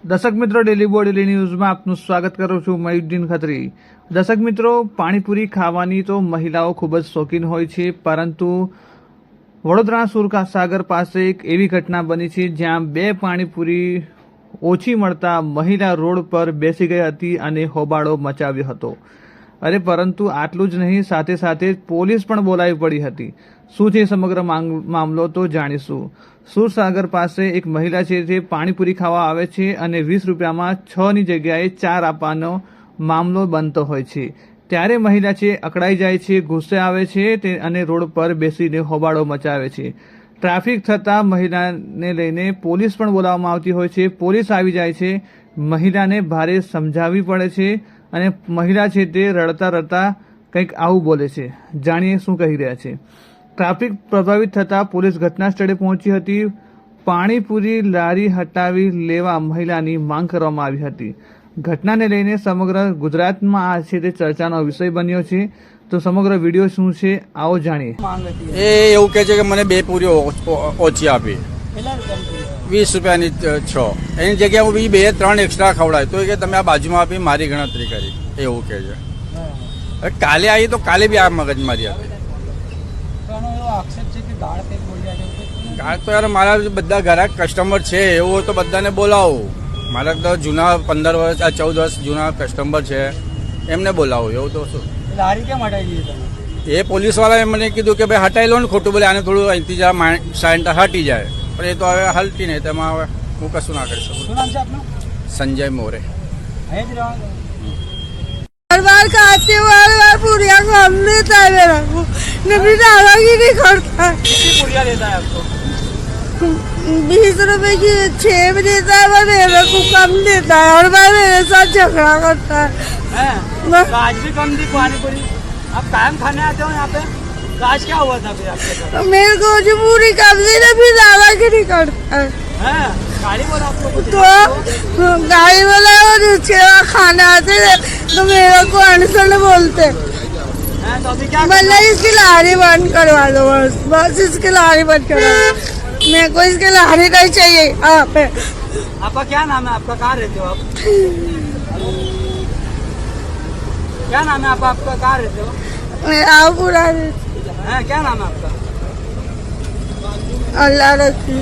દર્શક મિત્રો, ડેલી બોડેલી ન્યૂઝમાં આપનું સ્વાગત કરું છું. મયુદ્દીન ખત્રી. દર્શક મિત્રો, પાણીપુરી ખાવાની તો મહિલાઓ ખૂબ જ શોખીન હોય છે, પરંતુ વડોદરા સુરસાગર પાસે એક એવી ઘટના બની છે જ્યાં બે પાણીપુરી ઓછી મળતા મહિલા રોડ પર બેસી ગઈ હતી અને હોબાળો મચાવ્યો હતો. અરે પરંતુ આટલું જ નહીં, સાથે સાથે પોલીસ પણ બોલાવી પડી હતી. શું છે સમગ્ર મામલો તો જાણીશું. સુરસાગર પાસે એક મહિલા છે જે પાણીપુરી ખાવા આવે છે અને 20 રૂપિયામાં 6 ની જગ્યાએ 4 આપવાનો મામલો બનતો હોય છે. ત્યારે મહિલા છે અકળાઈ જાય છે, ગુસ્સે આવે છે અને રોડ પર બેસીને હોબાળો મચાવે છે. ટ્રાફિક થતાં મહિલાને લઈને પોલીસ પણ બોલાવવામાં આવતી હોય છે. પોલીસ આવી જાય છે, મહિલાને ભારે સમજાવવી પડે છે અને મહિલા છે તે રડતા રડતા કંઈક આવું બોલે છે. જાણીએ શું કહી રહ્યા છે. ટ્રાફિક પ્રભાવિત થતાં પોલીસ ઘટના સ્થળે પહોંચી હતી. પાણીપુરી લારી હટાવી લેવા મહિલાની માંગ કરવામાં આવી હતી. ઘટનાને લઈને સમગ્ર ગુજરાતમાં આ છે તે ચર્ચાનો વિષય બન્યો છે. તો સમગ્ર વિડીયો શું છે આવો જાણીએ. એ એવું કહે છે કે મને 2 પૂરીઓ ઓછી આપી, 20 રૂપિયાની 6, એની જગ્યાએ હું 2-3 એક્સ્ટ્રા ખવડાય તો કે તમે આ બાજુમાં આપી મારી ગણતરી કરી, એવું કહે છે. હવે કાલે આવી તો કાલે બી આ મગજમારી હતી. ગાળ તો યાર મારા બધા ગ્રાહક કસ્ટમર છે, એવું તો બધાને બોલાવું. મારા તો જૂના 15 વર્ષ 14 વર્ષ જૂના કસ્ટમર છે, એમને બોલાવું. એવું તો શું લારી કેમ હટાવી દીધી? એ પોલીસ વાળાએ મને કીધું કે ભાઈ હટાવી લો ને, ખોટું બોલે આને થોડું ઇંતજાર સાઈડ હટી જાય, પણ એ તો હવે હલતી નહીં. તેમાં હવે હું કશું ના કરી શકું. શું નામ છે આપનું? સંજય મોરે. बार बार खाते बार बार पूरिया कम देता है मेरा को, नबी दादागिरी करता है. कितनी पूरियां देता है आपको? 20 रुपए की 6 भी देता है, पर मेरे को कम देता है और मैं मेरे साथ झगड़ा करता है. हैं? तो आज भी कम दी पानीपुरी? आप कायम खाने आते हो यहाँ पे? तो आज क्या हुआ था फिर आपके साथ? मेरे को जो पूरी कम दी नबी दादागिरी करता है. हैं? गाड़ी बोला आप लोग तो गाड़ी वाला और उसके बाद खाना आते थे तो मेरे को अनसन बोलते, हैं? तो अभी क्या मतलब इसकी लारी बंद करवा दो, बस बस इसकी लारी बंद करवा दो. मेरे को इसकी लारी नहीं चाहिए यहाँ पे. आपका क्या नाम है? आपका कहाँ रहते हो आप? क्या नाम है आपका कहाँ रहते हो? मेरा पूरा हैं? क्या नाम है आपका? अल्लाह रखी.